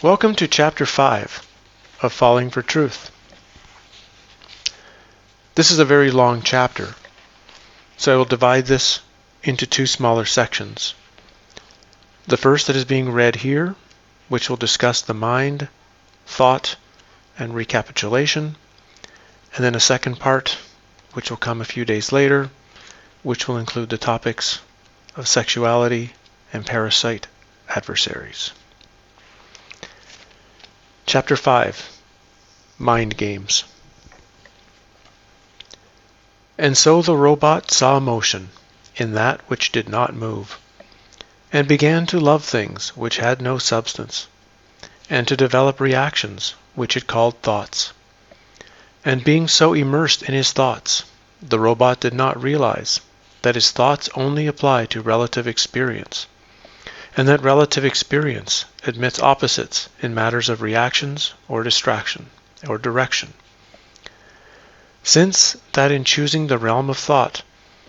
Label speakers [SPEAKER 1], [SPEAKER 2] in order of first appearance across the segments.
[SPEAKER 1] Welcome to Chapter 5 of Falling for Truth. This is a very long chapter, so I will divide this into two smaller sections. The first that is being read here, which will discuss the mind, thought, and recapitulation, and then a second part, which will come a few days later, which will include the topics of sexuality and parasite adversaries. Chapter 5, Mind Games. And so the robot saw motion in that which did not move, and began to love things which had no substance, and to develop reactions which it called thoughts. And being so immersed in his thoughts, the robot did not realize that his thoughts only apply to relative experience, and that relative experience admits opposites in matters of reactions or distraction or direction. Since that in choosing the realm of thought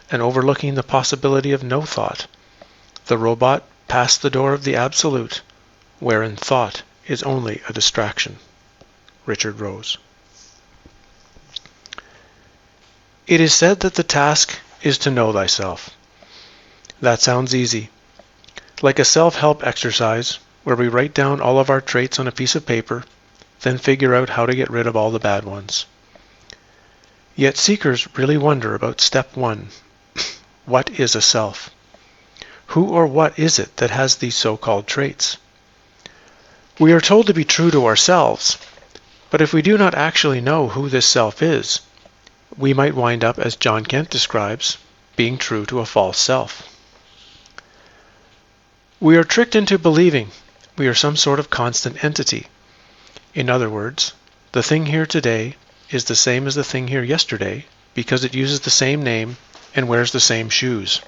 [SPEAKER 1] and overlooking the possibility of no thought, the robot passed the door of the absolute, wherein thought is only a distraction. Richard Rose. It is said that the task is to know thyself. That sounds easy. Like a self-help exercise where we write down all of our traits on a piece of paper, then figure out how to get rid of all the bad ones. Yet seekers really wonder about step 1. What is a self? Who or what is it that has these so-called traits? We are told to be true to ourselves, but if we do not actually know who this self is, we might wind up, as John Kent describes, being true to a false self. We are tricked into believing we are some sort of constant entity. In other words, the thing here today is the same as the thing here yesterday because it uses the same name and wears the same shoes.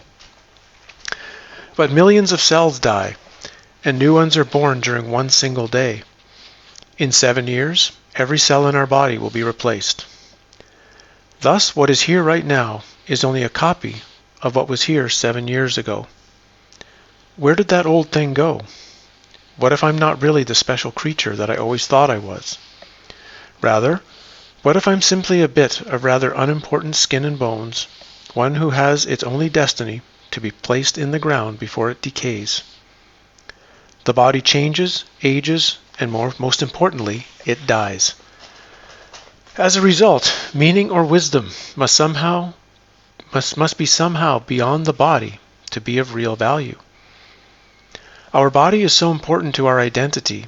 [SPEAKER 1] But millions of cells die, and new ones are born during one single day. In 7 years, every cell in our body will be replaced. Thus, what is here right now is only a copy of what was here 7 years ago. Where did that old thing go? What if I'm not really the special creature that I always thought I was? Rather, what if I'm simply a bit of rather unimportant skin and bones, one who has its only destiny to be placed in the ground before it decays? The body changes, ages, and most importantly, it dies. As a result, meaning or wisdom must be somehow beyond the body to be of real value. Our body is so important to our identity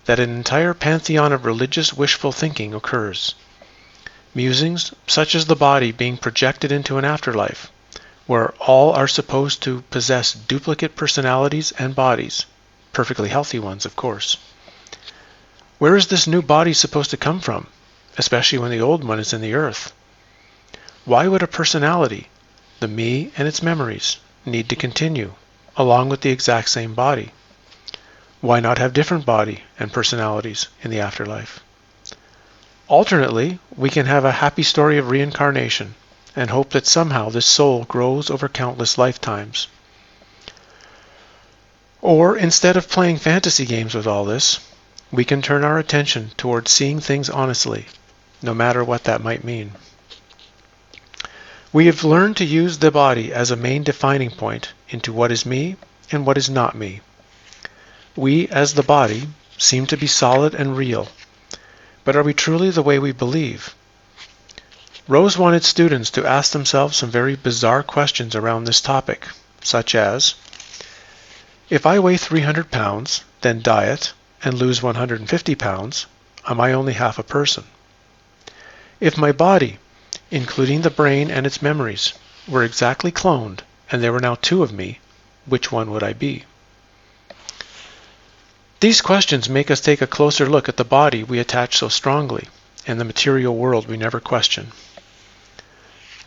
[SPEAKER 1] that an entire pantheon of religious wishful thinking occurs. Musings such as the body being projected into an afterlife, where all are supposed to possess duplicate personalities and bodies, perfectly healthy ones, of course. Where is this new body supposed to come from, especially when the old one is in the earth? Why would a personality, the me and its memories, need to continue, along with the exact same body? Why not have different body and personalities in the afterlife? Alternately, we can have a happy story of reincarnation and hope that somehow this soul grows over countless lifetimes. Or, instead of playing fantasy games with all this, we can turn our attention towards seeing things honestly, no matter what that might mean. We have learned to use the body as a main defining point into what is me and what is not me. We, as the body, seem to be solid and real, but are we truly the way we believe? Rose wanted students to ask themselves some very bizarre questions around this topic, such as, if I weigh 300 pounds, then diet, and lose 150 pounds, am I only half a person? If my body, including the brain and its memories, were exactly cloned, and there were now 2 of me, which one would I be? These questions make us take a closer look at the body we attach so strongly, and the material world we never question.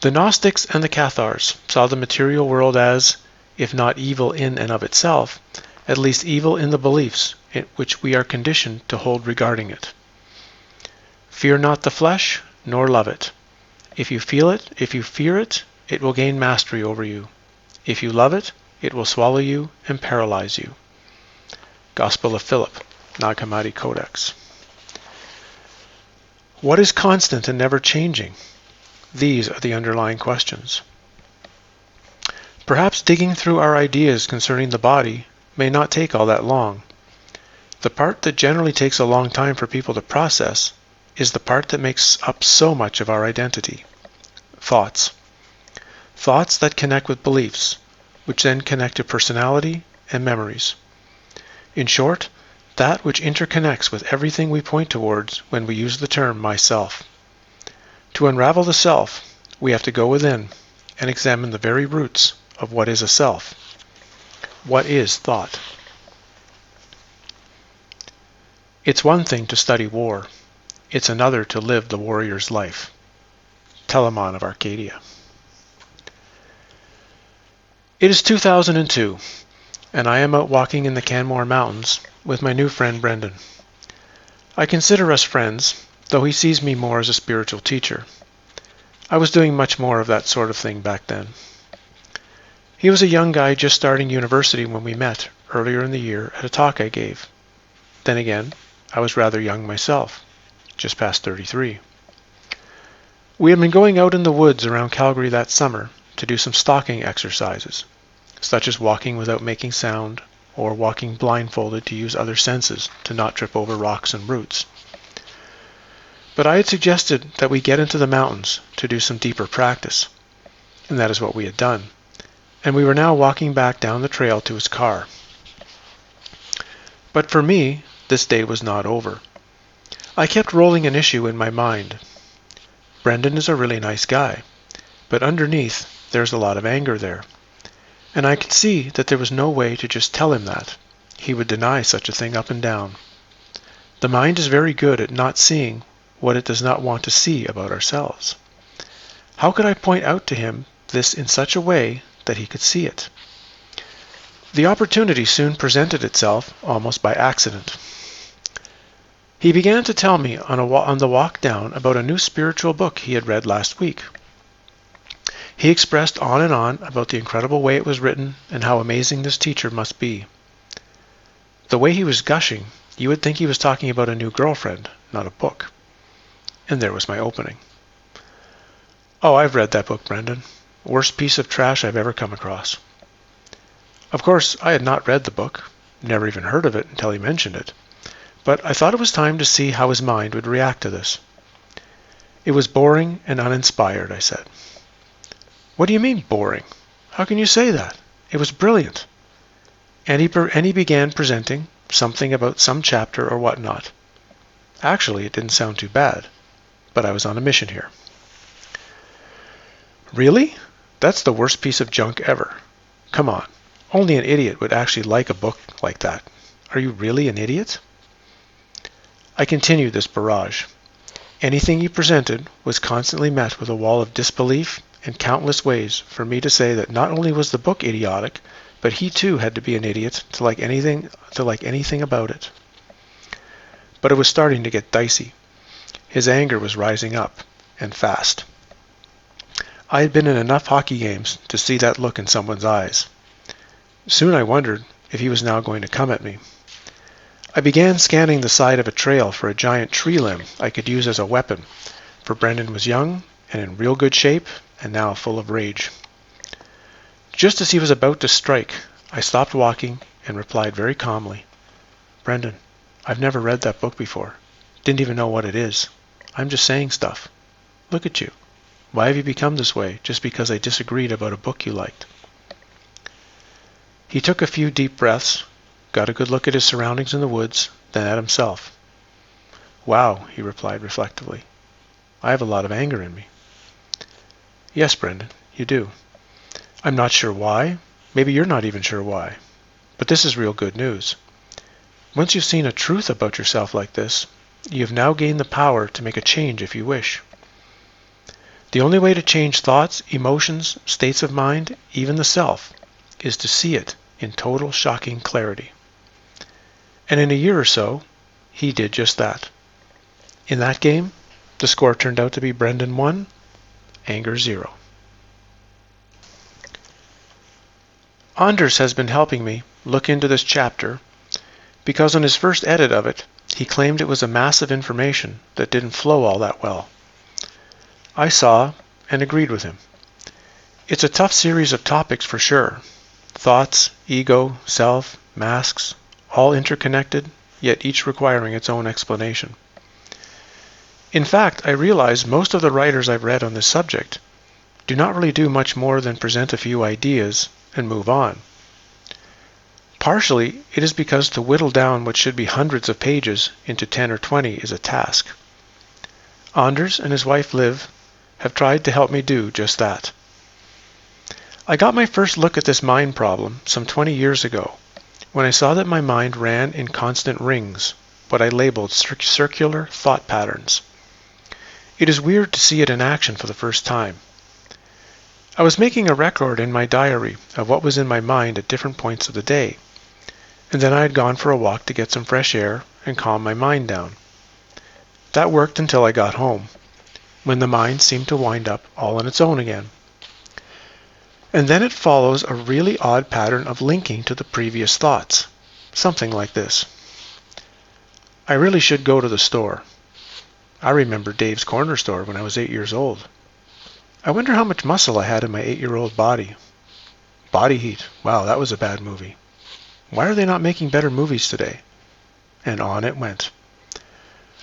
[SPEAKER 1] The Gnostics and the Cathars saw the material world as, if not evil in and of itself, at least evil in the beliefs in which we are conditioned to hold regarding it. Fear not the flesh, nor love it. If you feel it, if you fear it, it will gain mastery over you. If you love it, it will swallow you and paralyze you. Gospel of Philip, Nag Hammadi Codex. What is constant and never changing? These are the underlying questions. Perhaps digging through our ideas concerning the body may not take all that long. The part that generally takes a long time for people to process is the part that makes up so much of our identity. Thoughts. Thoughts that connect with beliefs, which then connect to personality and memories. In short, that which interconnects with everything we point towards when we use the term myself. To unravel the self, we have to go within and examine the very roots of what is a self. What is thought? It's one thing to study war. It's another to live the warrior's life. Telamon of Arcadia. It is 2002, and I am out walking in the Canmore Mountains with my new friend Brendan. I consider us friends, though he sees me more as a spiritual teacher. I was doing much more of that sort of thing back then. He was a young guy just starting university when we met earlier in the year at a talk I gave. Then again, I was rather young myself, just past 33. We had been going out in the woods around Calgary that summer to do some stalking exercises, such as walking without making sound, or walking blindfolded to use other senses to not trip over rocks and roots. But I had suggested that we get into the mountains to do some deeper practice, and that is what we had done, and we were now walking back down the trail to his car. But for me, this day was not over. I kept rolling an issue in my mind. Brendan is a really nice guy, but underneath there's a lot of anger there. And I could see that there was no way to just tell him that. He would deny such a thing up and down. The mind is very good at not seeing what it does not want to see about ourselves. How could I point out to him this in such a way that he could see it? The opportunity soon presented itself almost by accident. He began to tell me on the walk down about a new spiritual book he had read last week. He expressed on and on about the incredible way it was written and how amazing this teacher must be. The way he was gushing, you would think he was talking about a new girlfriend, not a book. And there was my opening. "Oh, I've read that book, Brendan. Worst piece of trash I've ever come across." Of course, I had not read the book, never even heard of it until he mentioned it, but I thought it was time to see how his mind would react to this. "It was boring and uninspired," I said. "What do you mean, boring? How can you say that? It was brilliant." And he began presenting something about some chapter or whatnot. Actually, it didn't sound too bad, but I was on a mission here. "Really? That's the worst piece of junk ever. Come on, only an idiot would actually like a book like that. Are you really an idiot?" I continued this barrage. Anything he presented was constantly met with a wall of disbelief and countless ways for me to say that not only was the book idiotic, but he too had to be an idiot to like anything about it. But it was starting to get dicey. His anger was rising up, and fast. I had been in enough hockey games to see that look in someone's eyes. Soon I wondered if he was now going to come at me. I began scanning the side of a trail for a giant tree limb I could use as a weapon, for Brendan was young and in real good shape and now full of rage. Just as he was about to strike, I stopped walking and replied very calmly, "Brendan, I've never read that book before. Didn't even know what it is. I'm just saying stuff. Look at you. Why have you become this way just because I disagreed about a book you liked?" He took a few deep breaths, got a good look at his surroundings in the woods, then at himself. "Wow," he replied reflectively. "I have a lot of anger in me." "Yes, Brendan, you do. I'm not sure why. Maybe you're not even sure why. But this is real good news. Once you've seen a truth about yourself like this, you have now gained the power to make a change if you wish. The only way to change thoughts, emotions, states of mind, even the self, is to see it in total shocking clarity." And in a year or so, he did just that. In that game, the score turned out to be Brendan 1, anger 0. Anders has been helping me look into this chapter because on his first edit of it, he claimed it was a mass of information that didn't flow all that well. I saw and agreed with him. It's a tough series of topics for sure. Thoughts, ego, self, masks, all interconnected, yet each requiring its own explanation. In fact, I realize most of the writers I've read on this subject do not really do much more than present a few ideas and move on. Partially, it is because to whittle down what should be hundreds of pages into 10 or 20 is a task. Anders and his wife Liv have tried to help me do just that. I got my first look at this mind problem some 20 years ago when I saw that my mind ran in constant rings, what I labeled circular thought patterns. It is weird to see it in action for the first time. I was making a record in my diary of what was in my mind at different points of the day, and then I had gone for a walk to get some fresh air and calm my mind down. That worked until I got home, when the mind seemed to wind up all on its own again. And then it follows a really odd pattern of linking to the previous thoughts, something like this. I really should go to the store. I remember Dave's Corner Store when I was 8 years old. I wonder how much muscle I had in my 8-year-old body. Body Heat. Wow, that was a bad movie. Why are they not making better movies today? And on it went.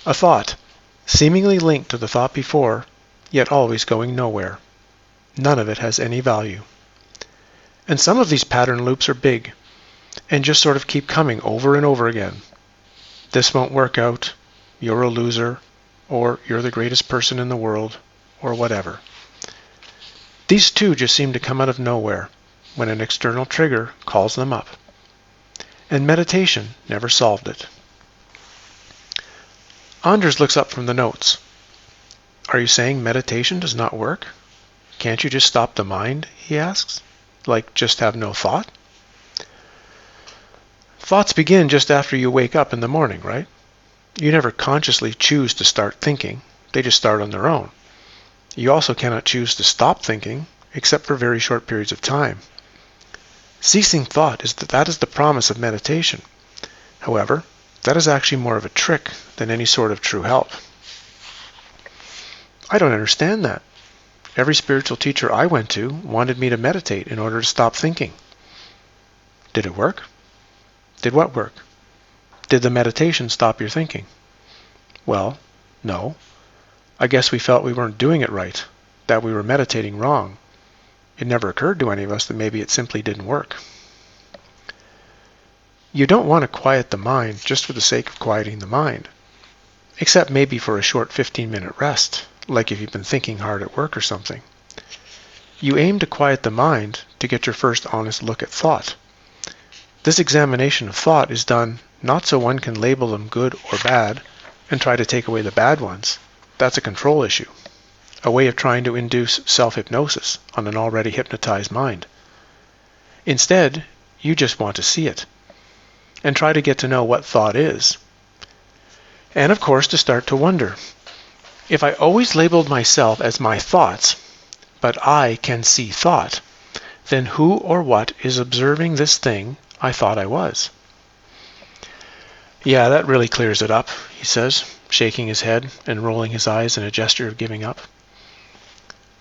[SPEAKER 1] A thought, seemingly linked to the thought before, yet always going nowhere. None of it has any value. And some of these pattern loops are big, and just sort of keep coming over and over again. This won't work out, you're a loser, or you're the greatest person in the world, or whatever. These two just seem to come out of nowhere when an external trigger calls them up. And meditation never solved it. Anders looks up from the notes. Are you saying meditation does not work? Can't you just stop the mind, he asks? Like just have no thought? Thoughts begin just after you wake up in the morning, right? You never consciously choose to start thinking. They just start on their own. You also cannot choose to stop thinking, except for very short periods of time. Ceasing thought is the promise of meditation. However, that is actually more of a trick than any sort of true help. I don't understand that. Every spiritual teacher I went to wanted me to meditate in order to stop thinking. Did it work? Did what work? Did the meditation stop your thinking? Well, no. I guess we felt we weren't doing it right, that we were meditating wrong. It never occurred to any of us that maybe it simply didn't work. You don't want to quiet the mind just for the sake of quieting the mind, except maybe for a short 15-minute rest, like if you've been thinking hard at work or something. You aim to quiet the mind to get your first honest look at thought. This examination of thought is done not so one can label them good or bad and try to take away the bad ones. That's a control issue, a way of trying to induce self-hypnosis on an already hypnotized mind. Instead, you just want to see it and try to get to know what thought is. And of course, to start to wonder, if I always labeled myself as my thoughts, but I can see thought, then who or what is observing this thing I thought I was? Yeah, that really clears it up, he says, shaking his head and rolling his eyes in a gesture of giving up.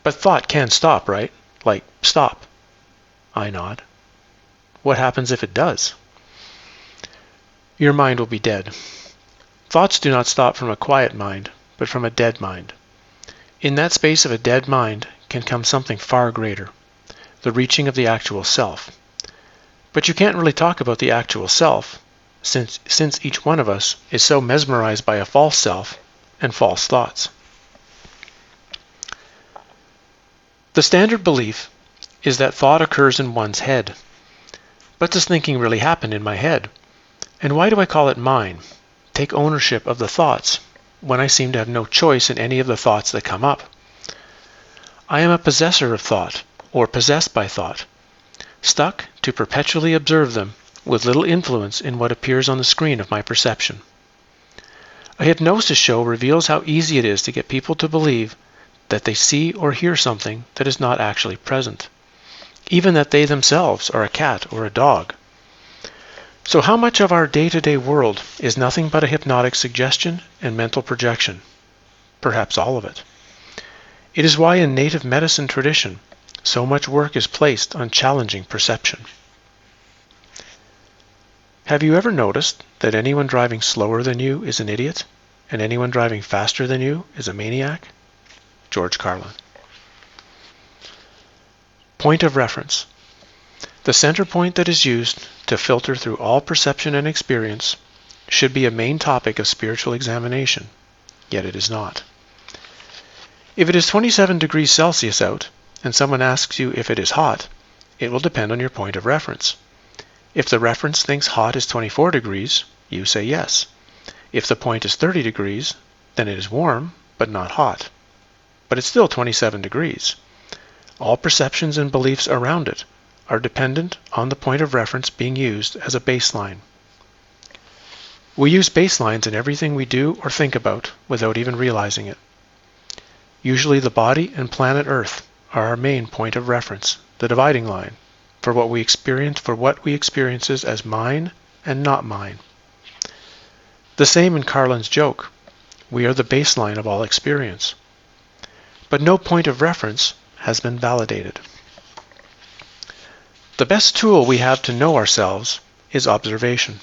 [SPEAKER 1] But thought can stop, right? Like, stop. I nod. What happens if it does? Your mind will be dead. Thoughts do not stop from a quiet mind, but from a dead mind. In that space of a dead mind can come something far greater, the reaching of the actual self. But you can't really talk about the actual self, since each one of us is so mesmerized by a false self and false thoughts. The standard belief is that thought occurs in one's head. But does thinking really happen in my head? And why do I call it mine, take ownership of the thoughts, when I seem to have no choice in any of the thoughts that come up? I am a possessor of thought, or possessed by thought, stuck to perpetually observe them with little influence in what appears on the screen of my perception. A hypnosis show reveals how easy it is to get people to believe that they see or hear something that is not actually present, even that they themselves are a cat or a dog. So how much of our day-to-day world is nothing but a hypnotic suggestion and mental projection? Perhaps all of it. It is why in native medicine tradition, so much work is placed on challenging perception. Have you ever noticed that anyone driving slower than you is an idiot, and anyone driving faster than you is a maniac? George Carlin. Point of reference. The center point that is used to filter through all perception and experience should be a main topic of spiritual examination, yet it is not. If it is 27 degrees Celsius out, and someone asks you if it is hot, it will depend on your point of reference. If the reference thinks hot is 24 degrees, you say yes. If the point is 30 degrees, then it is warm, but not hot. But it's still 27 degrees. All perceptions and beliefs around it are dependent on the point of reference being used as a baseline. We use baselines in everything we do or think about without even realizing it. Usually the body and planet Earth are our main point of reference, the dividing line, for what we experience as mine and not mine. The same in Carlin's joke. We are the baseline of all experience. But no point of reference has been validated. The best tool we have to know ourselves is observation.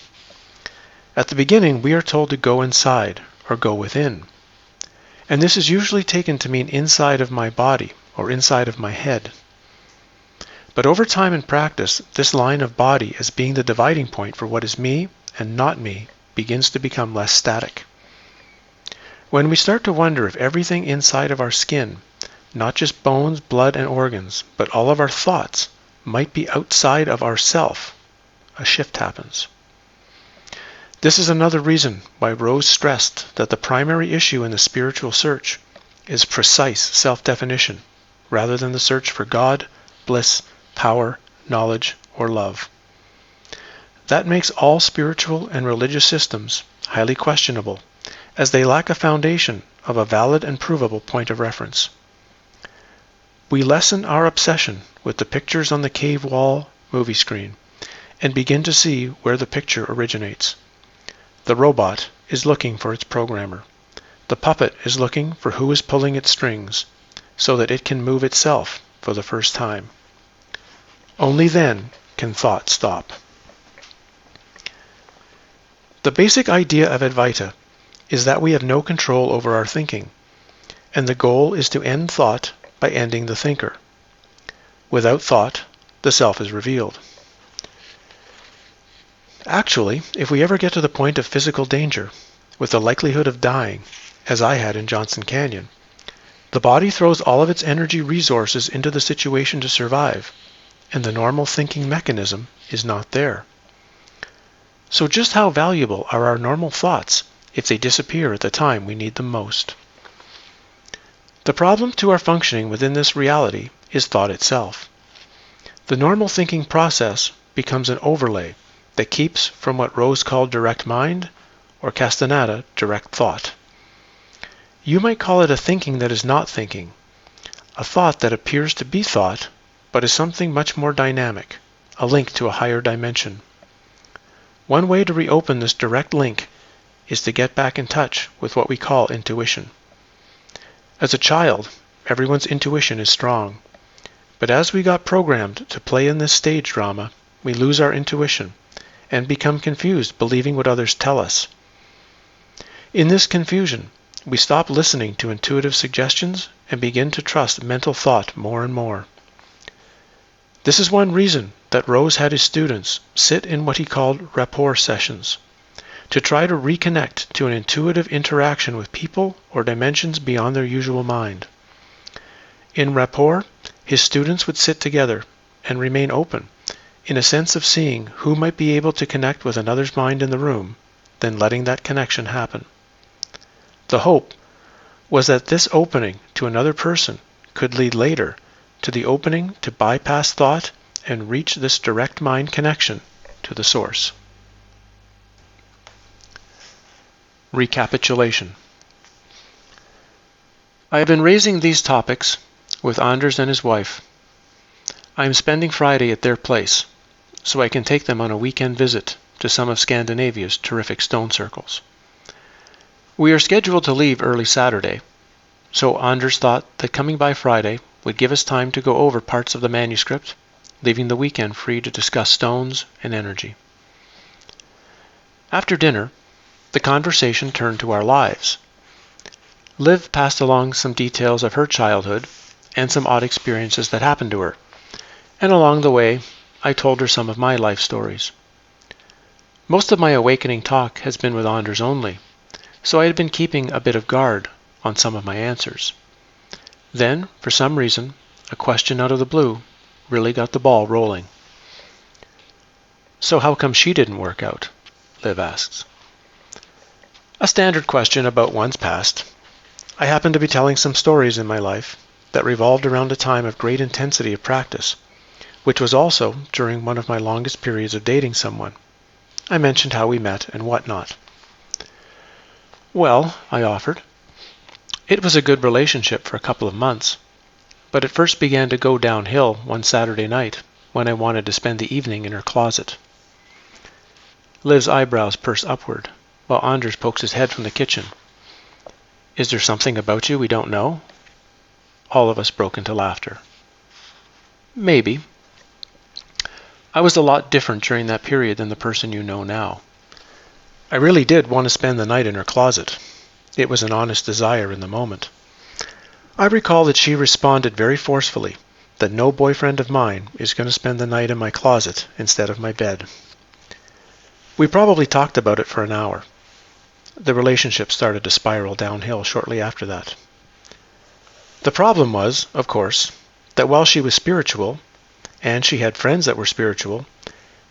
[SPEAKER 1] At the beginning, we are told to go inside or go within. And this is usually taken to mean inside of my body or inside of my head. But over time and practice, this line of body as being the dividing point for what is me and not me begins to become less static. When we start to wonder if everything inside of our skin, not just bones, blood, and organs, but all of our thoughts, might be outside of ourself, a shift happens. This is another reason why Rose stressed that the primary issue in the spiritual search is precise self-definition, rather than the search for God, bliss, power, knowledge, or love. That makes all spiritual and religious systems highly questionable, as they lack a foundation of a valid and provable point of reference. We lessen our obsession with the pictures on the cave wall movie screen and begin to see where the picture originates. The robot is looking for its programmer. The puppet is looking for who is pulling its strings so that it can move itself for the first time. Only then can thought stop. The basic idea of Advaita is that we have no control over our thinking, and the goal is to end thought by ending the thinker. Without thought, the self is revealed. Actually, if we ever get to the point of physical danger, with the likelihood of dying, as I had in Johnson Canyon, the body throws all of its energy resources into the situation to survive, and the normal thinking mechanism is not there. So just how valuable are our normal thoughts if they disappear at the time we need them most? The problem to our functioning within this reality is thought itself. The normal thinking process becomes an overlay that keeps from what Rose called direct mind, or Castaneda, direct thought. You might call it a thinking that is not thinking, a thought that appears to be thought, but is something much more dynamic, a link to a higher dimension. One way to reopen this direct link is to get back in touch with what we call intuition. As a child, everyone's intuition is strong. But as we got programmed to play in this stage drama, we lose our intuition and become confused believing what others tell us. In this confusion, we stop listening to intuitive suggestions and begin to trust mental thought more and more. This is one reason that Rose had his students sit in what he called Rapport Sessions, to try to reconnect to an intuitive interaction with people or dimensions beyond their usual mind. In Rapport, his students would sit together and remain open, in a sense of seeing who might be able to connect with another's mind in the room, then letting that connection happen. The hope was that this opening to another person could lead later to the opening to bypass thought and reach this direct mind connection to the source. Recapitulation. I have been raising these topics with Anders and his wife. I am spending Friday at their place, so I can take them on a weekend visit to some of Scandinavia's terrific stone circles. We are scheduled to leave early Saturday, so Anders thought that coming by Friday would give us time to go over parts of the manuscript, leaving the weekend free to discuss stones and energy. After dinner, the conversation turned to our lives. Liv passed along some details of her childhood and some odd experiences that happened to her, and along the way, I told her some of my life stories. Most of my awakening talk has been with Anders only, so I had been keeping a bit of guard on some of my answers. Then, for some reason, a question out of the blue really got the ball rolling. "So how come she didn't work out?" Liv asks. A standard question about one's past. I happened to be telling some stories in my life that revolved around a time of great intensity of practice, which was also during one of my longest periods of dating someone. I mentioned how we met and whatnot. "Well," I offered, "it was a good relationship for a couple of months, but it first began to go downhill one Saturday night when I wanted to spend the evening in her closet." Liv's eyebrows purse upward, while Anders pokes his head from the kitchen. "Is there something about you we don't know?" All of us broke into laughter. "Maybe. I was a lot different during that period than the person you know now. I really did want to spend the night in her closet. It was an honest desire in the moment. I recall that she responded very forcefully that no boyfriend of mine is going to spend the night in my closet instead of my bed. We probably talked about it for an hour. The relationship started to spiral downhill shortly after that. The problem was, of course, that while she was spiritual, and she had friends that were spiritual,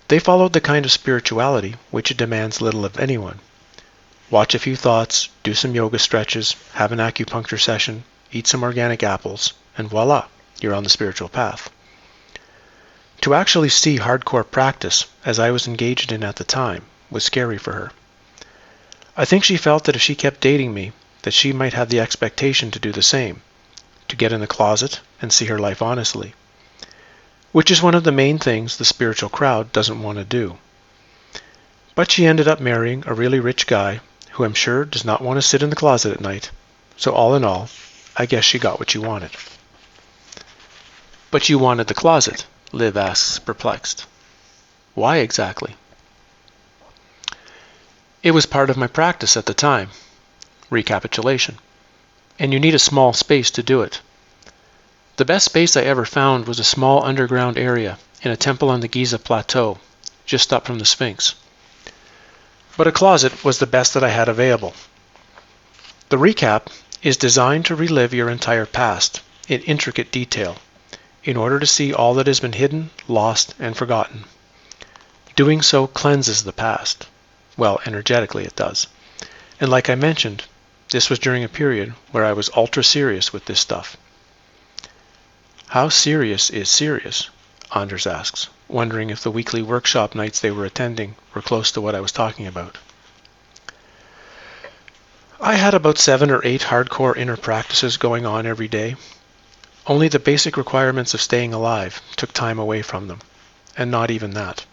[SPEAKER 1] they followed the kind of spirituality which demands little of anyone. Watch a few thoughts, do some yoga stretches, have an acupuncture session, eat some organic apples, and voila, you're on the spiritual path. To actually see hardcore practice, as I was engaged in at the time, was scary for her. I think she felt that if she kept dating me, that she might have the expectation to do the same, to get in the closet and see her life honestly, which is one of the main things the spiritual crowd doesn't want to do. But she ended up marrying a really rich guy who I'm sure does not want to sit in the closet at night, so all in all, I guess she got what she wanted. "But you wanted the closet?" Liv asks, perplexed. "Why exactly?" "It was part of my practice at the time, recapitulation, and you need a small space to do it. The best space I ever found was a small underground area in a temple on the Giza Plateau, just up from the Sphinx. But a closet was the best that I had available. The recap is designed to relive your entire past in intricate detail, in order to see all that has been hidden, lost, and forgotten. Doing so cleanses the past. Well, energetically it does. And like I mentioned, this was during a period where I was ultra serious with this stuff." "How serious is serious?" Anders asks, wondering if the weekly workshop nights they were attending were close to what I was talking about. I had about 7 or 8 hardcore inner practices going on every day. Only the basic requirements of staying alive took time away from them, and not even that.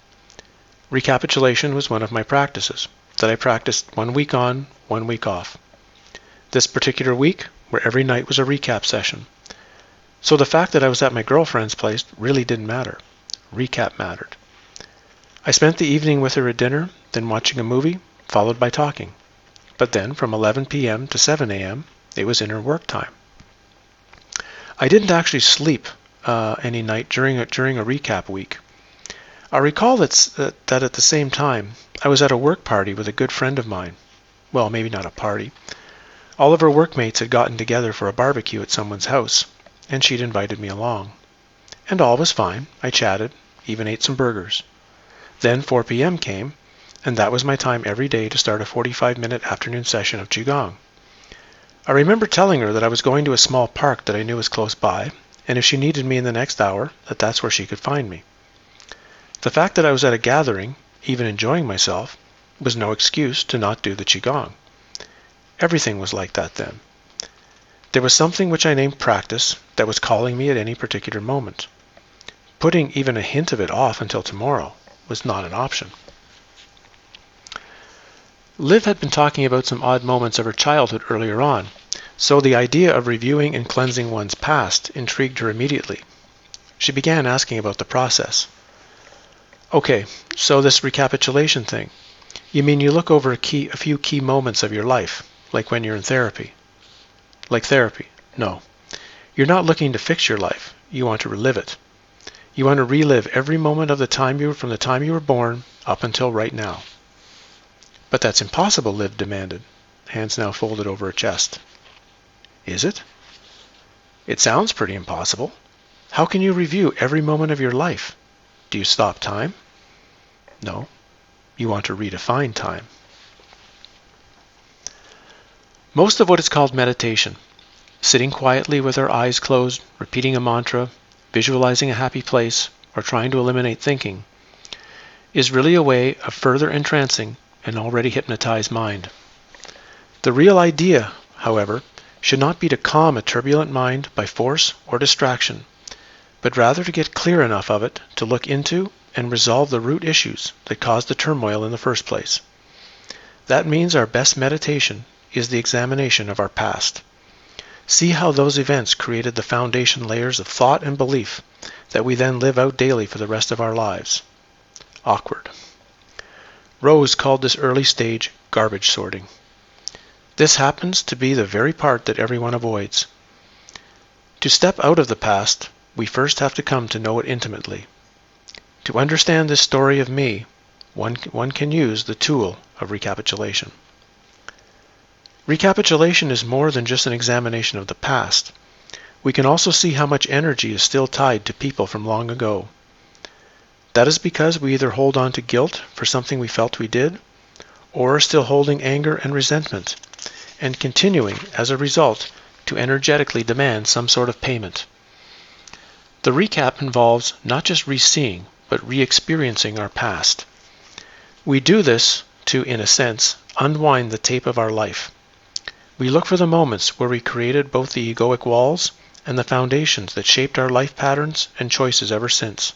[SPEAKER 1] Recapitulation was one of my practices, that I practiced 1 week on, 1 week off. This particular week, where every night was a recap session. So the fact that I was at my girlfriend's place really didn't matter. Recap mattered. I spent the evening with her at dinner, then watching a movie, followed by talking. But then from 11 p.m. to 7 a.m., it was inner work time. I didn't actually sleep any night during a recap week. I recall that at the same time, I was at a work party with a good friend of mine. Well, maybe not a party. All of her workmates had gotten together for a barbecue at someone's house, and she'd invited me along. And all was fine. I chatted, even ate some burgers. Then 4 p.m. came, and that was my time every day to start a 45-minute afternoon session of Qigong. I remember telling her that I was going to a small park that I knew was close by, and if she needed me in the next hour, that's where she could find me. The fact that I was at a gathering, even enjoying myself, was no excuse to not do the Qigong. Everything was like that then. There was something which I named practice that was calling me at any particular moment. Putting even a hint of it off until tomorrow was not an option. Liv had been talking about some odd moments of her childhood earlier on, so the idea of reviewing and cleansing one's past intrigued her immediately. She began asking about the process. Okay, so this recapitulation thing. You mean you look over a few key moments of your life, like when you're in therapy? Like therapy? No. You're not looking to fix your life. You want to relive it. You want to relive every moment of the time from the time you were born up until right now. But that's impossible, Liv demanded, hands now folded over her chest. Is it? It sounds pretty impossible. How can you review every moment of your life? Do you stop time? No. You want to redefine time. Most of what is called meditation, sitting quietly with our eyes closed, repeating a mantra, visualizing a happy place, or trying to eliminate thinking, is really a way of further entrancing an already hypnotized mind. The real idea, however, should not be to calm a turbulent mind by force or distraction, but rather to get clear enough of it to look into and resolve the root issues that caused the turmoil in the first place. That means our best meditation is the examination of our past. See how those events created the foundation layers of thought and belief that we then live out daily for the rest of our lives. Awkward. Rose called this early stage garbage sorting. This happens to be the very part that everyone avoids. To step out of the past, we first have to come to know it intimately. To understand this story of me, one can use the tool of recapitulation. Recapitulation is more than just an examination of the past. We can also see how much energy is still tied to people from long ago. That is because we either hold on to guilt for something we felt we did, or are still holding anger and resentment, and continuing, as a result, to energetically demand some sort of payment. The recap involves not just re-seeing, but re-experiencing our past. We do this to, in a sense, unwind the tape of our life. We look for the moments where we created both the egoic walls and the foundations that shaped our life patterns and choices ever since.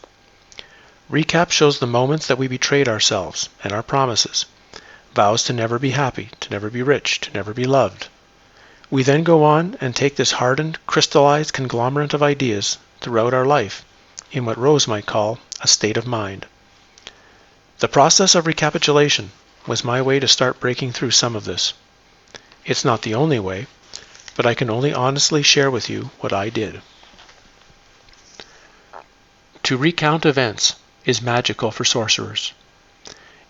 [SPEAKER 1] Recap shows the moments that we betrayed ourselves and our promises, vows to never be happy, to never be rich, to never be loved. We then go on and take this hardened, crystallized conglomerate of ideas throughout our life in what Rose might call a state of mind. The process of recapitulation was my way to start breaking through some of this. It's not the only way, but I can only honestly share with you what I did. To recount events is magical for sorcerers.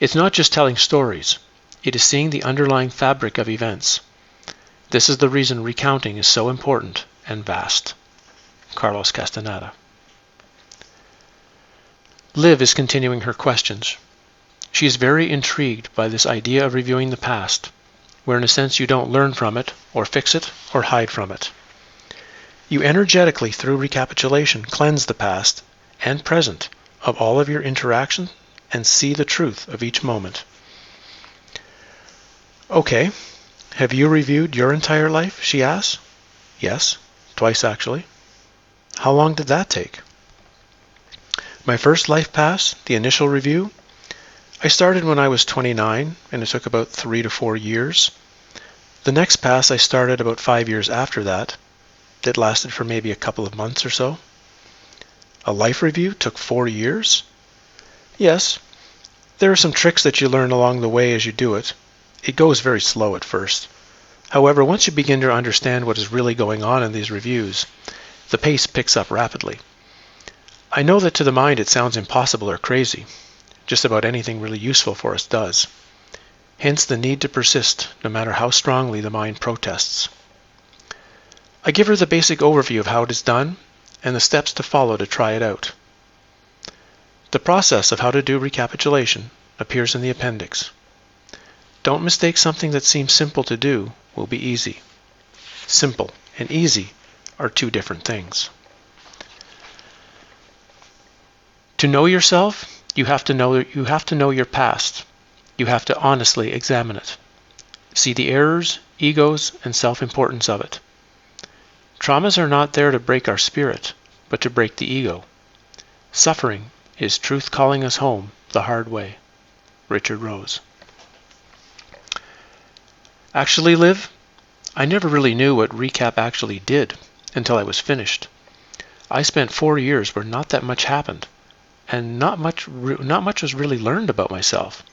[SPEAKER 1] It's not just telling stories, it is seeing the underlying fabric of events. This is the reason recounting is so important and vast. Carlos Castaneda. Liv is continuing her questions. She is very intrigued by this idea of reviewing the past, where in a sense you don't learn from it, or fix it, or hide from it. You energetically, through recapitulation, cleanse the past and present of all of your interactions and see the truth of each moment. Okay, have you reviewed your entire life? She asks. Yes, twice actually. How long did that take? My first life pass, the initial review, I started when I was 29, and it took about 3 to 4 years. The next pass I started about 5 years after that. It lasted for maybe a couple of months or so. A life review took 4 years? Yes, there are some tricks that you learn along the way as you do it. It goes very slow at first. However, once you begin to understand what is really going on in these reviews, the pace picks up rapidly. I know that to the mind it sounds impossible or crazy. Just about anything really useful for us does. Hence the need to persist, no matter how strongly the mind protests. I give her the basic overview of how it is done, and the steps to follow to try it out. The process of how to do recapitulation appears in the appendix. Don't mistake something that seems simple to do will be easy. Simple and easy are two different things. To know yourself, you have to know your past. You have to honestly examine it. See the errors, egos, and self-importance of it. Traumas are not there to break our spirit, but to break the ego. Suffering is truth calling us home the hard way. Richard Rose. Actually, Liv, I never really knew what Recap actually did until I was finished. I spent 4 years where not that much happened, and not much was really learned about myself.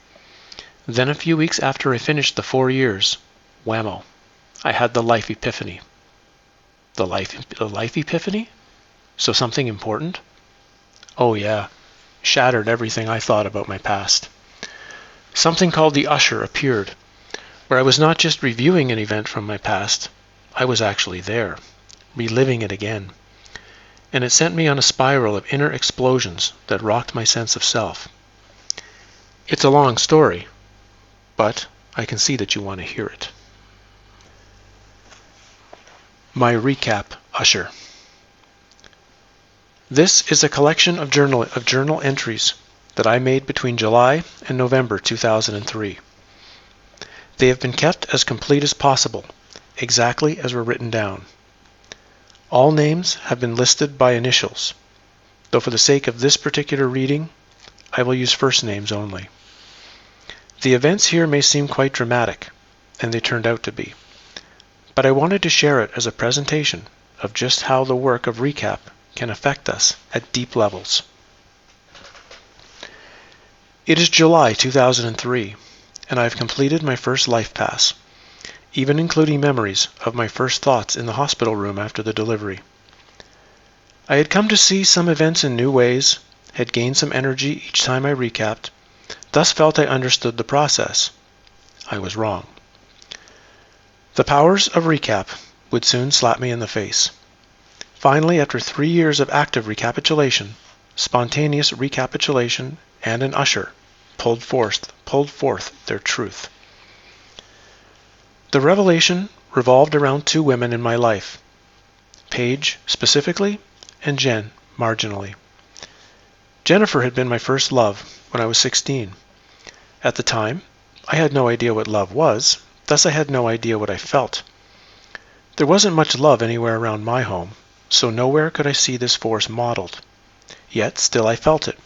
[SPEAKER 1] Then a few weeks after I finished the 4 years, whammo, I had the life epiphany. The life epiphany? So something important? Oh yeah, shattered everything I thought about my past. Something called the Usher appeared, where I was not just reviewing an event from my past, I was actually there, reliving it again. And it sent me on a spiral of inner explosions that rocked my sense of self. It's a long story, but I can see that you want to hear it. My Recap Usher. This is a collection of journal entries that I made between July and November 2003. They have been kept as complete as possible, exactly as were written down. All names have been listed by initials, though for the sake of this particular reading, I will use first names only. The events here may seem quite dramatic, and they turned out to be, but I wanted to share it as a presentation of just how the work of Recap can affect us at deep levels. It is July 2003, and I have completed my first life pass, even including memories of my first thoughts in the hospital room after the delivery. I had come to see some events in new ways, had gained some energy each time I recapped, thus felt I understood the process. I was wrong. The powers of recap would soon slap me in the face. Finally, after 3 years of active recapitulation, spontaneous recapitulation, and an usher pulled forth their truth. The revelation revolved around 2 women in my life, Paige specifically, and Jen marginally. Jennifer had been my first love when I was 16. At the time, I had no idea what love was, thus I had no idea what I felt. There wasn't much love anywhere around my home, so nowhere could I see this force modeled. Yet still I felt it.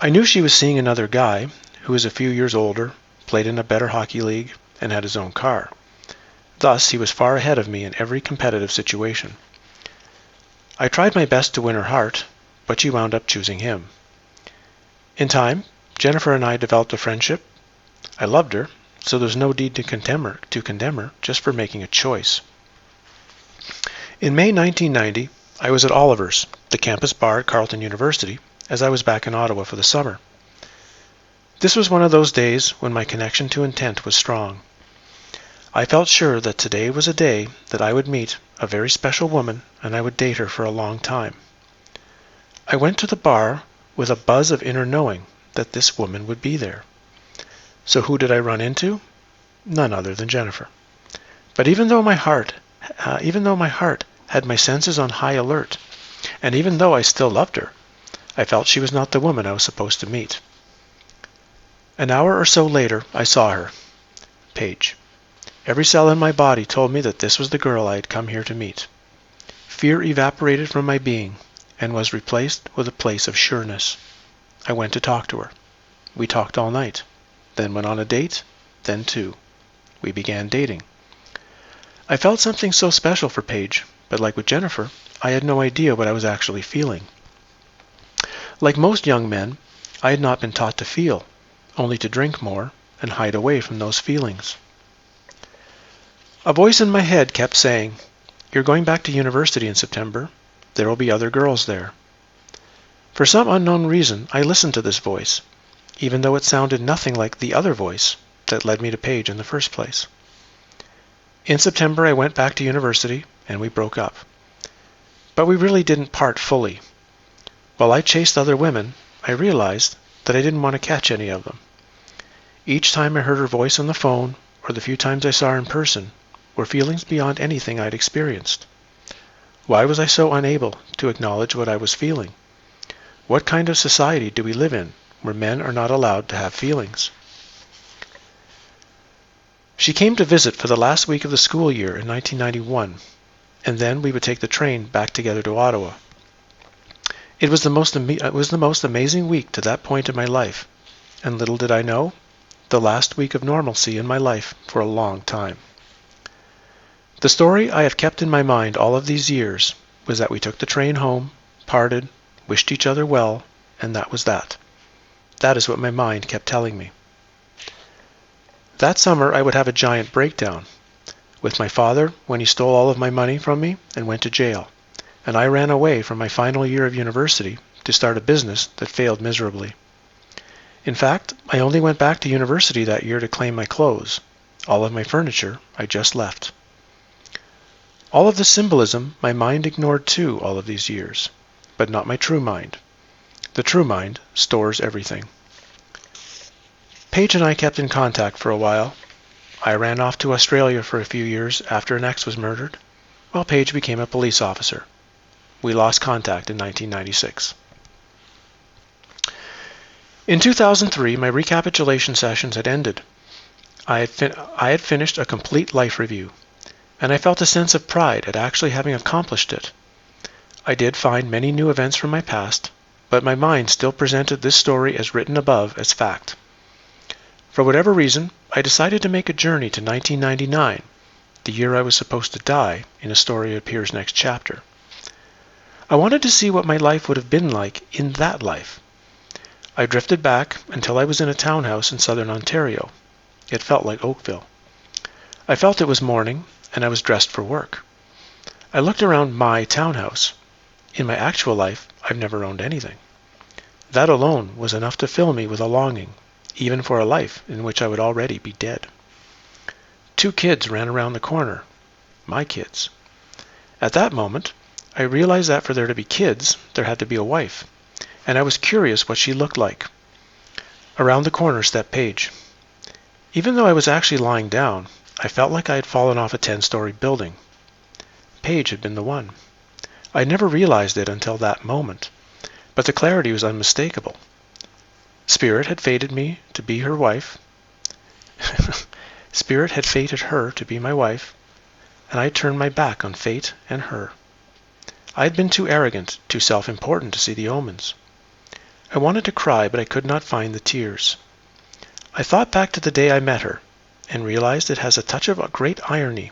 [SPEAKER 1] I knew she was seeing another guy, who was a few years older, played in a better hockey league, and had his own car. Thus he was far ahead of me in every competitive situation. I tried my best to win her heart, but she wound up choosing him. In time, Jennifer and I developed a friendship. I loved her, so there was no need to condemn her just for making a choice. In May 1990, I was at Oliver's, the campus bar at Carleton University, as I was back in Ottawa for the summer. This was one of those days when my connection to intent was strong. I felt sure that today was a day that I would meet a very special woman and I would date her for a long time. I went to the bar with a buzz of inner knowing that this woman would be there. So who did I run into? None other than Jennifer. But even though my heart had my senses on high alert, and even though I still loved her, I felt she was not the woman I was supposed to meet. An hour or so later, I saw her, Paige. Every cell in my body told me that this was the girl I had come here to meet. Fear evaporated from my being and was replaced with a place of sureness. I went to talk to her. We talked all night, then went on a date, then 2. We began dating. I felt something so special for Paige, but like with Jennifer, I had no idea what I was actually feeling. Like most young men, I had not been taught to feel, only to drink more and hide away from those feelings. A voice in my head kept saying, "You're going back to university in September. There will be other girls there." For some unknown reason, I listened to this voice, even though it sounded nothing like the other voice that led me to Paige in the first place. In September, I went back to university, and we broke up. But we really didn't part fully. While I chased other women, I realized that I didn't want to catch any of them. Each time I heard her voice on the phone, or the few times I saw her in person, were feelings beyond anything I'd experienced. Why was I so unable to acknowledge what I was feeling? What kind of society do we live in where men are not allowed to have feelings? She came to visit for the last week of the school year in 1991, and then we would take the train back together to Ottawa. It was the most amazing week to that point in my life, and little did I know, the last week of normalcy in my life for a long time. The story I have kept in my mind all of these years was that we took the train home, parted, wished each other well, and that was that. That is what my mind kept telling me. That summer I would have a giant breakdown with my father when he stole all of my money from me and went to jail, and I ran away from my final year of university to start a business that failed miserably. In fact, I only went back to university that year to claim my clothes. All of my furniture I just left. All of the symbolism my mind ignored too all of these years, but not my true mind. The true mind stores everything. Paige and I kept in contact for a while. I ran off to Australia for a few years after an ex was murdered, while Paige became a police officer. We lost contact in 1996. In 2003, my recapitulation sessions had ended. I had finished a complete life review, and I felt a sense of pride at actually having accomplished it. I did find many new events from my past, but my mind still presented this story as written above as fact. For whatever reason, I decided to make a journey to 1999, the year I was supposed to die, in a story that appears next chapter. I wanted to see what my life would have been like in that life. I drifted back until I was in a townhouse in southern Ontario. It felt like Oakville. I felt it was morning, and I was dressed for work. I looked around my townhouse. In my actual life, I've never owned anything. That alone was enough to fill me with a longing, even for a life in which I would already be dead. 2 kids ran around the corner. My kids. At that moment, I realized that for there to be kids, there had to be a wife, and I was curious what she looked like. Around the corner stepped Paige. Even though I was actually lying down, I felt like I had fallen off a 10-story building. Paige had been the one. I never realized it until that moment, but the clarity was unmistakable. Spirit had fated me to be her wife. Spirit had fated her to be my wife, and I turned my back on fate and her. I had been too arrogant, too self-important to see the omens. I wanted to cry, but I could not find the tears. I thought back to the day I met her, and realized it has a touch of a great irony.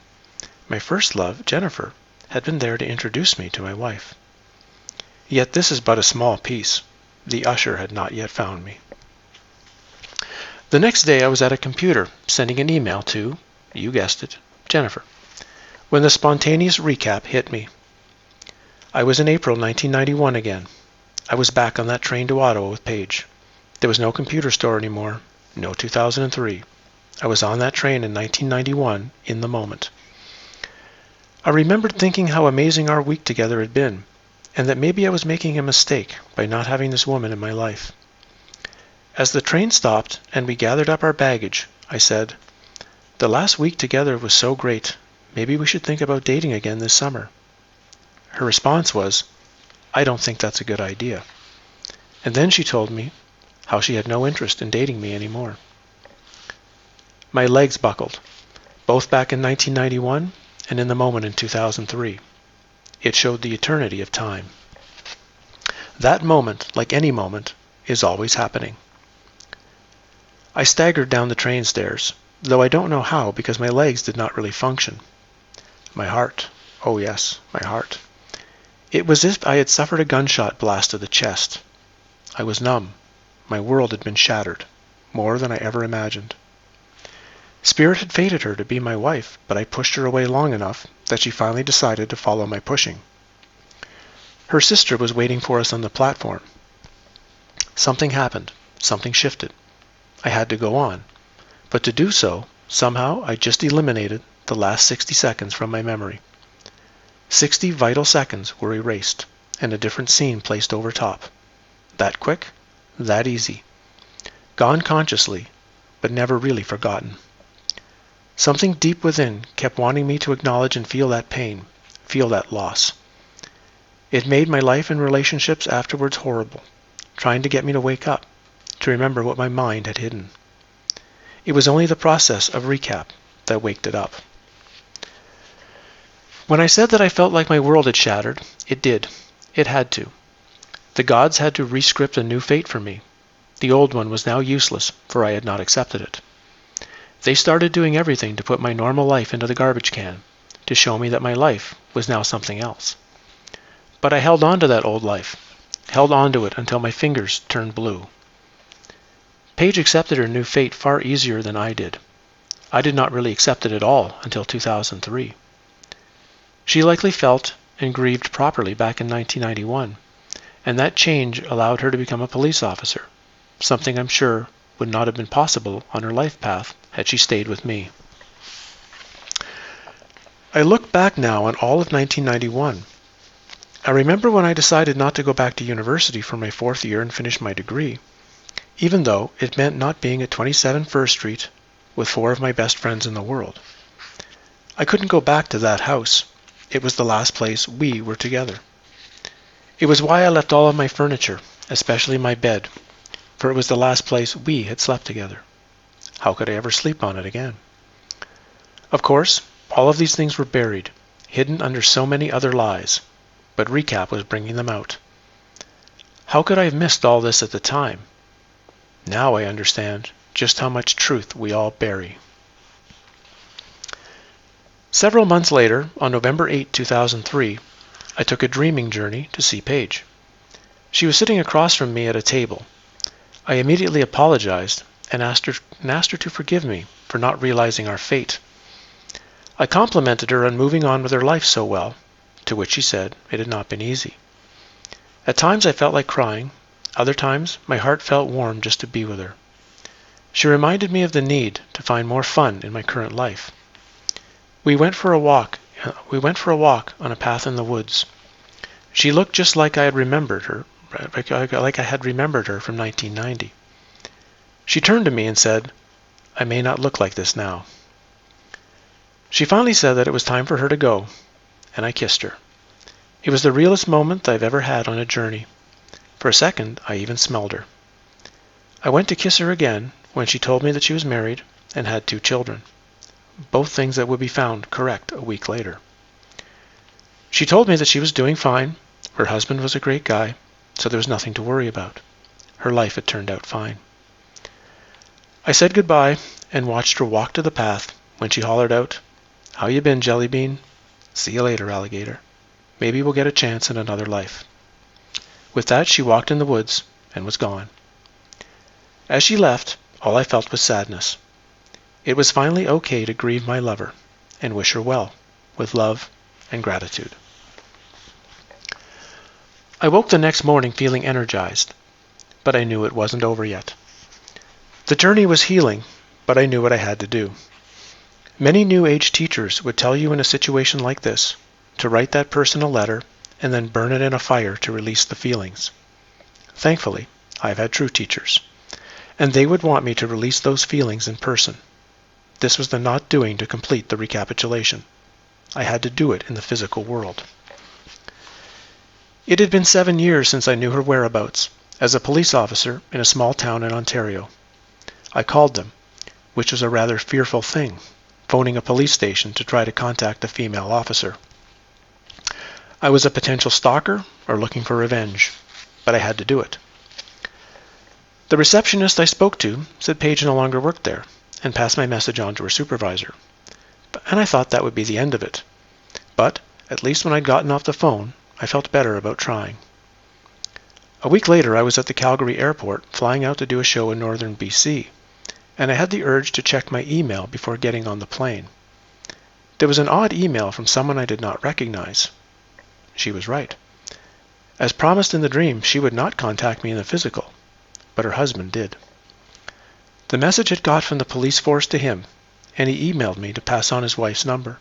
[SPEAKER 1] My first love, Jennifer, had been there to introduce me to my wife. Yet this is but a small piece. The usher had not yet found me. The next day I was at a computer, sending an email to, you guessed it, Jennifer, when the spontaneous recap hit me. I was in April 1991 again. I was back on that train to Ottawa with Paige. There was no computer store anymore, no 2003. I was on that train in 1991, in the moment. I remembered thinking how amazing our week together had been, and that maybe I was making a mistake by not having this woman in my life. As the train stopped and we gathered up our baggage, I said, "The last week together was so great. Maybe we should think about dating again this summer." Her response was, "I don't think that's a good idea." And then she told me how she had no interest in dating me anymore. My legs buckled, both back in 1991 and in the moment in 2003. It showed the eternity of time. That moment, like any moment, is always happening. I staggered down the train stairs, though I don't know how because my legs did not really function. My heart, oh yes, my heart. It was as if I had suffered a gunshot blast to the chest. I was numb. My world had been shattered, more than I ever imagined. Spirit had fated her to be my wife, but I pushed her away long enough that she finally decided to follow my pushing. Her sister was waiting for us on the platform. Something happened. Something shifted. I had to go on. But to do so, somehow I just eliminated the last 60 seconds from my memory. 60 vital seconds were erased, and a different scene placed over top. That quick, that easy. Gone consciously, but never really forgotten. Something deep within kept wanting me to acknowledge and feel that pain, feel that loss. It made my life and relationships afterwards horrible, trying to get me to wake up, to remember what my mind had hidden. It was only the process of recap that waked it up. When I said that I felt like my world had shattered, it did. It had to. The gods had to rescript a new fate for me. The old one was now useless, for I had not accepted it. They started doing everything to put my normal life into the garbage can, to show me that my life was now something else. But I held on to that old life, held on to it until my fingers turned blue. Paige accepted her new fate far easier than I did. I did not really accept it at all until 2003. She likely felt and grieved properly back in 1991, and that change allowed her to become a police officer, something I'm sure would not have been possible on her life path had she stayed with me. I look back now on all of 1991. I remember when I decided not to go back to university for my fourth year and finish my degree, even though it meant not being at 27 First Street with 4 of my best friends in the world. I couldn't go back to that house. It was the last place we were together. It was why I left all of my furniture, especially my bed, for it was the last place we had slept together. How could I ever sleep on it again? Of course, all of these things were buried, hidden under so many other lies, but Recap was bringing them out. How could I have missed all this at the time? Now I understand just how much truth we all bury. Several months later, on November 8, 2003, I took a dreaming journey to see Paige. She was sitting across from me at a table. I immediately apologized and asked her to forgive me for not realizing our fate. I complimented her on moving on with her life so well, to which she said it had not been easy. At times I felt like crying, other times my heart felt warm just to be with her. She reminded me of the need to find more fun in my current life. We went for a walk on a path in the woods. She looked just like I had remembered her from 1990. She turned to me and said, "I may not look like this now." She finally said that it was time for her to go, and I kissed her. It was the realest moment I've ever had on a journey. For a second, I even smelled her. I went to kiss her again when she told me that she was married and had 2 children, both things that would be found correct a week later. She told me that she was doing fine, her husband was a great guy, so there was nothing to worry about. Her life had turned out fine. I said goodbye and watched her walk to the path when she hollered out, "How you been, Jelly Bean? See you later, alligator. Maybe we'll get a chance in another life." With that, she walked in the woods and was gone. As she left, all I felt was sadness. It was finally okay to grieve my lover and wish her well, with love and gratitude. I woke the next morning feeling energized, but I knew it wasn't over yet. The journey was healing, but I knew what I had to do. Many New Age teachers would tell you in a situation like this to write that person a letter and then burn it in a fire to release the feelings. Thankfully, I've had true teachers, and they would want me to release those feelings in person. This was the not doing to complete the recapitulation. I had to do it in the physical world. It had been 7 years since I knew her whereabouts, as a police officer in a small town in Ontario. I called them, which was a rather fearful thing, phoning a police station to try to contact a female officer. I was a potential stalker or looking for revenge, but I had to do it. The receptionist I spoke to said Paige no longer worked there, and passed my message on to her supervisor. And I thought that would be the end of it. But, at least when I'd gotten off the phone, I felt better about trying. A week later, I was at the Calgary airport flying out to do a show in northern BC, and I had the urge to check my email before getting on the plane. There was an odd email from someone I did not recognize. She was right. As promised in the dream, she would not contact me in the physical, but her husband did. The message had got from the police force to him, and he emailed me to pass on his wife's number.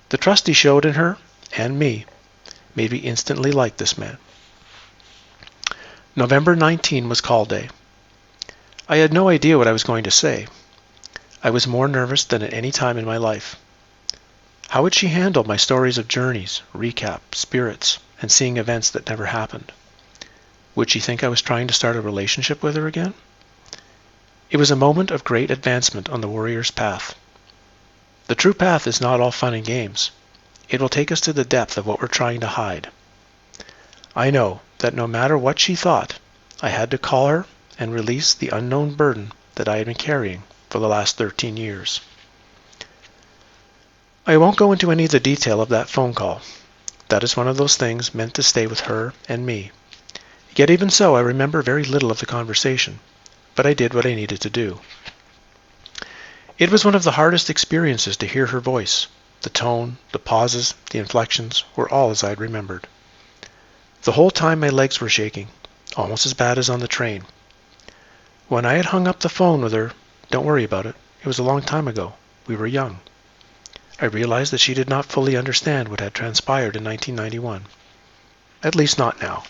[SPEAKER 1] The trust he showed in her, and me, made me instantly like this man. November 19 was call day. I had no idea what I was going to say. I was more nervous than at any time in my life. How would she handle my stories of journeys, recap, spirits, and seeing events that never happened? Would she think I was trying to start a relationship with her again? It was a moment of great advancement on the warrior's path. The true path is not all fun and games. It will take us to the depth of what we're trying to hide. I know that no matter what she thought, I had to call her and release the unknown burden that I had been carrying for the last 13 years. I won't go into any of the detail of that phone call. That is one of those things meant to stay with her and me. Yet even so, I remember very little of the conversation, but I did what I needed to do. It was one of the hardest experiences to hear her voice. The tone, the pauses, the inflections were all as I'd remembered. The whole time my legs were shaking, almost as bad as on the train. When I had hung up the phone with her, "Don't worry about it. It was a long time ago. We were young," I realized that she did not fully understand what had transpired in 1991. At least not now.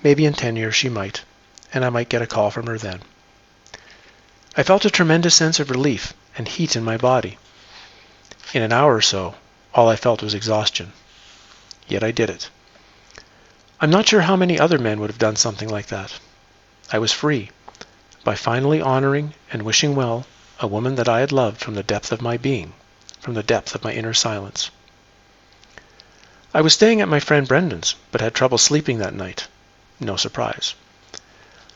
[SPEAKER 1] Maybe in 10 years she might, and I might get a call from her then. I felt a tremendous sense of relief and heat in my body. In an hour or so, all I felt was exhaustion. Yet I did it. I'm not sure how many other men would have done something like that. I was free, by finally honoring and wishing well a woman that I had loved from the depth of my being, from the depth of my inner silence. I was staying at my friend Brendan's, but had trouble sleeping that night. No surprise.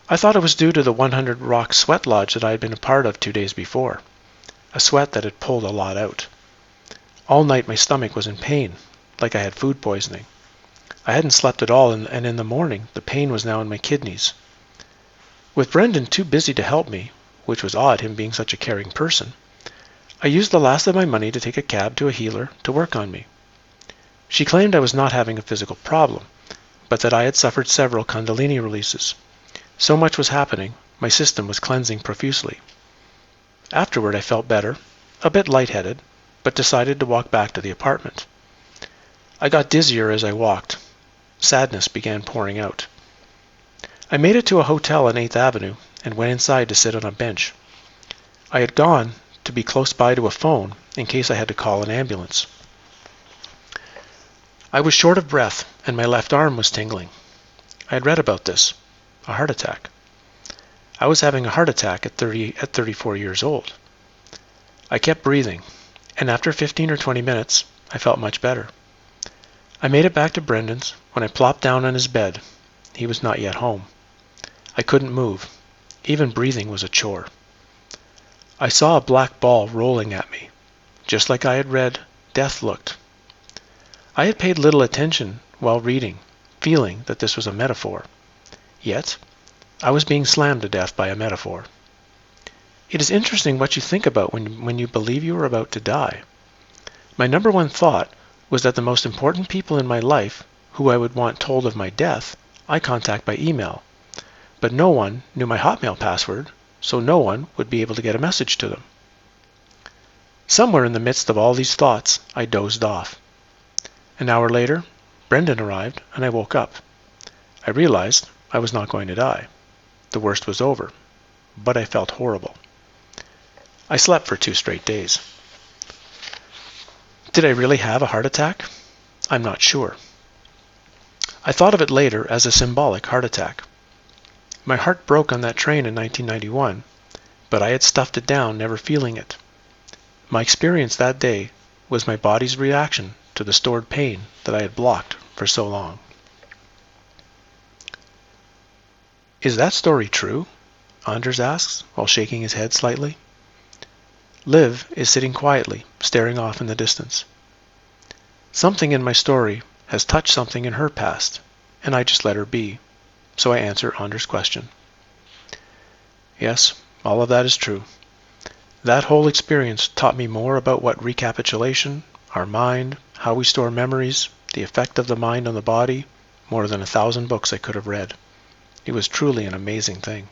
[SPEAKER 1] I thought it was due to the 100 Rock sweat lodge that I had been a part of 2 days before, a sweat that had pulled a lot out. All night my stomach was in pain, like I had food poisoning. I hadn't slept at all, and in the morning the pain was now in my kidneys. With Brendan too busy to help me, which was odd, him being such a caring person, I used the last of my money to take a cab to a healer to work on me. She claimed I was not having a physical problem, but that I had suffered several Kundalini releases. So much was happening, my system was cleansing profusely. Afterward I felt better, a bit lightheaded, but decided to walk back to the apartment. I got dizzier as I walked. Sadness began pouring out. I made it to a hotel on 8th Avenue and went inside to sit on a bench. I had gone to be close by to a phone in case I had to call an ambulance. I was short of breath and my left arm was tingling. I had read about this, a heart attack. I was having a heart attack at 34 years old. I kept breathing, and after 15 or 20 minutes, I felt much better. I made it back to Brendan's when I plopped down on his bed. He was not yet home. I couldn't move. Even breathing was a chore. I saw a black ball rolling at me, just like I had read death looked. I had paid little attention while reading, feeling that this was a metaphor. Yet, I was being slammed to death by a metaphor. It is interesting what you think about when you believe you are about to die. My number one thought was that the most important people in my life, who I would want told of my death, I contact by email. But no one knew my Hotmail password, so no one would be able to get a message to them. Somewhere in the midst of all these thoughts, I dozed off. An hour later, Brendan arrived and I woke up. I realized I was not going to die. The worst was over, but I felt horrible. I slept for 2 straight days. Did I really have a heart attack? I'm not sure. I thought of it later as a symbolic heart attack. My heart broke on that train in 1991, but I had stuffed it down, never feeling it. My experience that day was my body's reaction to the stored pain that I had blocked for so long. Is that story true? Anders asks, while shaking his head slightly. Liv is sitting quietly, staring off in the distance. Something in my story has touched something in her past, and I just let her be, so I answer Anders' question. Yes, all of that is true. That whole experience taught me more about what recapitulation, our mind, how we store memories, the effect of the mind on the body, more than 1,000 books I could have read. It was truly an amazing thing.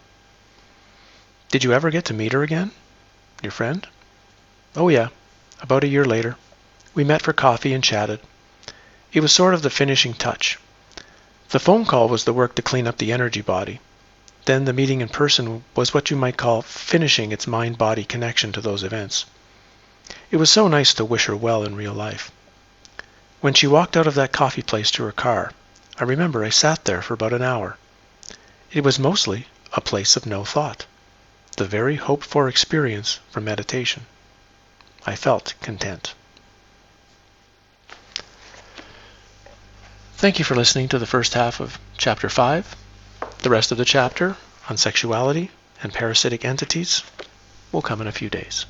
[SPEAKER 1] Did you ever get to meet her again? Your friend? Oh yeah, about a year later. We met for coffee and chatted. It was sort of the finishing touch. The phone call was the work to clean up the energy body. Then the meeting in person was what you might call finishing its mind-body connection to those events. It was so nice to wish her well in real life. When she walked out of that coffee place to her car, I remember I sat there for about an hour. It was mostly a place of no thought, the very hoped-for experience for meditation. I felt content. Thank you for listening to the first half of Chapter 5. The rest of the chapter on sexuality and parasitic entities will come in a few days.